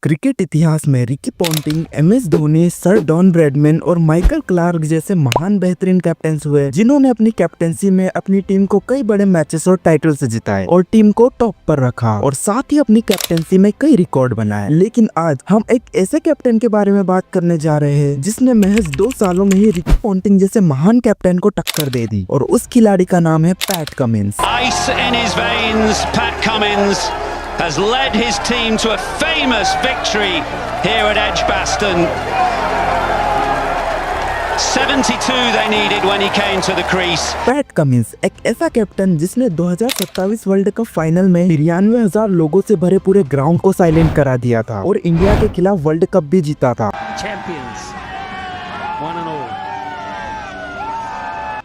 Cricket इतिहास में Ricky Ponting, MS Dhoni, sir Don Bradman और माइकल क्लार्क जैसे महान बेहतरीन कैप्टन हुए, जिन्होंने अपनी कैप्टनसी में अपनी टीम को कई बड़े मैचेस और टाइटल्स जिताए और टीम को टॉप पर रखा और साथ ही अपनी कैप्टनसी में कई रिकॉर्ड बनाए। लेकिन आज हम एक ऐसे कैप्टन के बारे में बात करने जा रहे हैं जिसने महज 2 सालों में ही रिकी पॉन्टिंग जैसे महान कैप्टन को टक्कर दे दी और उस खिलाड़ी का नाम है PAT Cummins. Ice in his veins, Pat Cummins has led his team to a famous victory here at Edgbaston. 72 they needed when he came to the crease. PAT Cummins एक ऐसा कैप्टन जिसने 2027 वर्ल्ड कप फाइनल में 93,000 लोगों से भरे पूरे ground को silent करा दिया था और इंडिया के खिलाफ वर्ल्ड कप भी जीता था। Champions, one and all.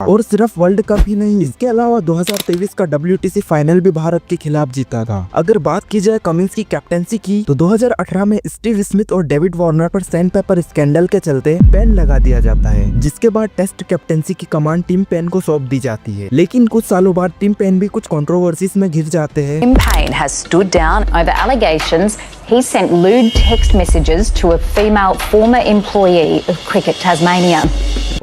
और सिर्फ वर्ल्ड कप ही नहीं, इसके अलावा 2023 का WTC फाइनल भी भारत के खिलाफ जीता था। अगर बात की जाए कमिंस की कैप्टनसी की तो 2018 में स्टीव स्मिथ और डेविड वार्नर पर सैंड पेपर स्कैंडल के चलते बैन लगा दिया जाता है, जिसके बाद टेस्ट कैप्टनसी की कमांड टिम पेन को सौंप दी जाती है। लेकिन कुछ सालों बाद टिम पेन भी कुछ कंट्रोवर्सीज में घिर जाते हैं। Tim Payne has stood down over allegations he sent lewd text messages to a female former employee of Cricket Tasmania.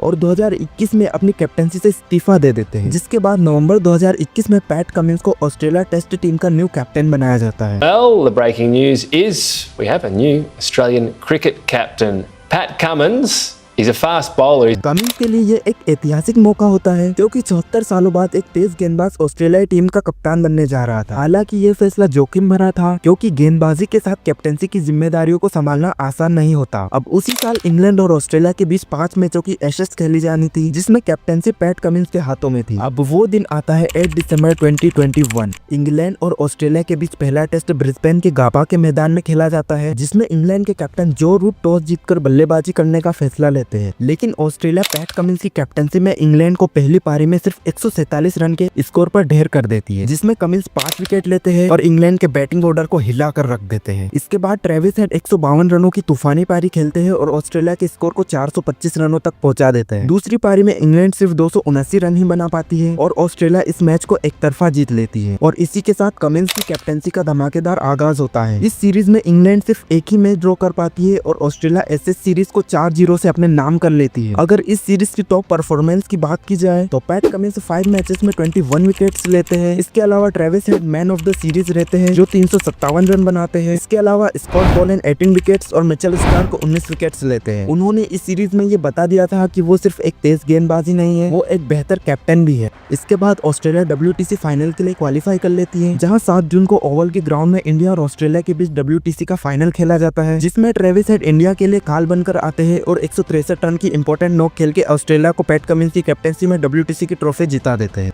और 2021 में अपनी कैप्टनसी से इस्तीफा दे देते हैं, जिसके बाद नवंबर 2021 में पैट कमिंस को ऑस्ट्रेलिया टेस्ट टीम का न्यू कैप्टन बनाया जाता है। Well, the breaking news is we have a new Australian cricket captain, Pat Cummins. He's a fast bowler. Cummins के लिए ये एक ऐतिहासिक मौका होता है क्योंकि 74 सालों बाद एक तेज गेंदबाज ऑस्ट्रेलियाई टीम का कप्तान बनने जा रहा था। हालांकि ये फैसला जोखिम भरा था क्योंकि गेंदबाजी के साथ कैप्टनसी की जिम्मेदारियों को संभालना आसान नहीं होता। अब उसी साल इंग्लैंड और ऑस्ट्रेलिया के बीच 5 मैचों की एशेज खेली जानी थी, जिसमें कैप्टनसी पैट कमिंस के हाथों में थी। अब वो दिन आता है 8 दिसंबर 2021। इंग्लैंड और ऑस्ट्रेलिया के बीच पहला टेस्ट ब्रिस्बेन के गाबा के मैदान में खेला जाता है, जिसमें इंग्लैंड के कैप्टन जो रूट टॉस जीतकर बल्लेबाजी करने का फैसला लेते हैं। लेकिन ऑस्ट्रेलिया पैट कमिंस की कैप्टनसी में इंग्लैंड को पहली पारी में सिर्फ 147 रन के स्कोर पर ढेर कर देती है, जिसमें कमिंस 5 विकेट लेते हैं और इंग्लैंड के बैटिंग ऑर्डर को हिलाकर रख देते हैं। इसके बाद ट्रेविस हेड 152 रनों की तूफानी पारी खेलते हैं और ऑस्ट्रेलिया के स्कोर को 425 रनों तक पहुंचा देते हैं। दूसरी पारी में इंग्लैंड सिर्फ 279 रन ही बना पाती है और ऑस्ट्रेलिया इस मैच को एक तरफा जीत लेती है और इसी के साथ कमिंस की कैप्टनसी का धमाकेदार आगाज होता है। इस सीरीज में इंग्लैंड सिर्फ एक ही मैच ड्रॉ कर पाती है और ऑस्ट्रेलिया एशेज सीरीज को 4-0 से अपने नाम कर लेती है। अगर इस सीरीज की टॉप परफॉर्मेंस की बात की जाए तो पैट कमिंस 5 मैचेस में 21 विकेट्स लेते हैं। इसके अलावा Travis head man of the series रहते हैं जो 357 रन बनाते हैं। इसके अलावा स्कॉट बोलन 18 विकेट्स और मिचेल स्टार्क 19 विकेट्स लेते हैं। उन्होंने इस सीरीज में ये बता दिया था कि वो सिर्फ एक तेज गेंदबाजी नहीं है, वो एक बेहतर कैप्टन भी है। इसके बाद ऑस्ट्रेलिया WTC फाइनल के लिए क्वालिफाई कर लेती है, जहां 7 जून को ओवल के ग्राउंड में इंडिया और ऑस्ट्रेलिया के बीच WTC का फाइनल खेला जाता है, जिसमें ट्रेविस हेड इंडिया के लिए काल बनकर आते हैं और 163 रन की इंपॉर्टेंट नॉक खेल के ऑस्ट्रेलिया को पैट कमिंस की कैप्टनसी में WTC की ट्रॉफी जिता देते हैं।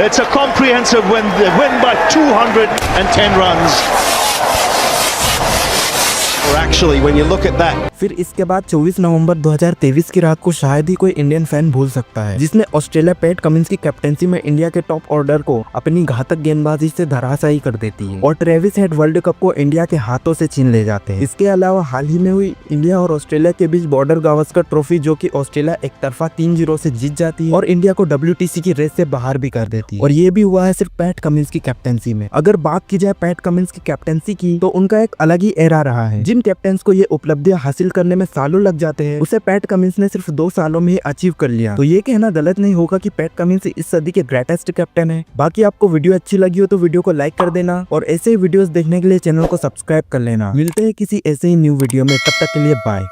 It's a comprehensive win. They win by 210 runs. Or actually, when you look at that. फिर इसके बाद 24 नवंबर 2023 की रात को शायद ही कोई इंडियन फैन भूल सकता है, जिसने ऑस्ट्रेलिया पैट कमिंस की कैप्टनसी में इंडिया के टॉप ऑर्डर को अपनी घातक गेंदबाजी से धराशायी कर देती है और ट्रेविस हेड वर्ल्ड कप को इंडिया के हाथों से छीन ले जाते हैं। इसके अलावा हाल ही में हुई इंडिया और ऑस्ट्रेलिया के बीच बॉर्डर गावस्कर ट्रॉफी, जो कि ऑस्ट्रेलिया एक तरफा 3-0 से जीत जाती है और इंडिया को WTC की रेस से बाहर भी कर देती है, और ये भी हुआ है सिर्फ पैट कमिंस की कैप्टनसी में। अगर बात की जाए पैट कमिंस की कैप्टनसी की तो उनका एक अलग ही एरा रहा है। जिन कैप्टन को ये उपलब्धियां हासिल करने में सालों लग जाते हैं, उसे पैट कमिंस ने सिर्फ 2 सालों में ही अचीव कर लिया। तो ये कहना गलत नहीं होगा कि पैट कमिंस इस सदी के ग्रेटेस्ट कैप्टन है। बाकी आपको वीडियो अच्छी लगी हो तो वीडियो को लाइक कर देना और ऐसे ही वीडियोस देखने के लिए चैनल को सब्सक्राइब कर लेना। मिलते हैं किसी ऐसे ही न्यू वीडियो में, तब तक के लिए बाय।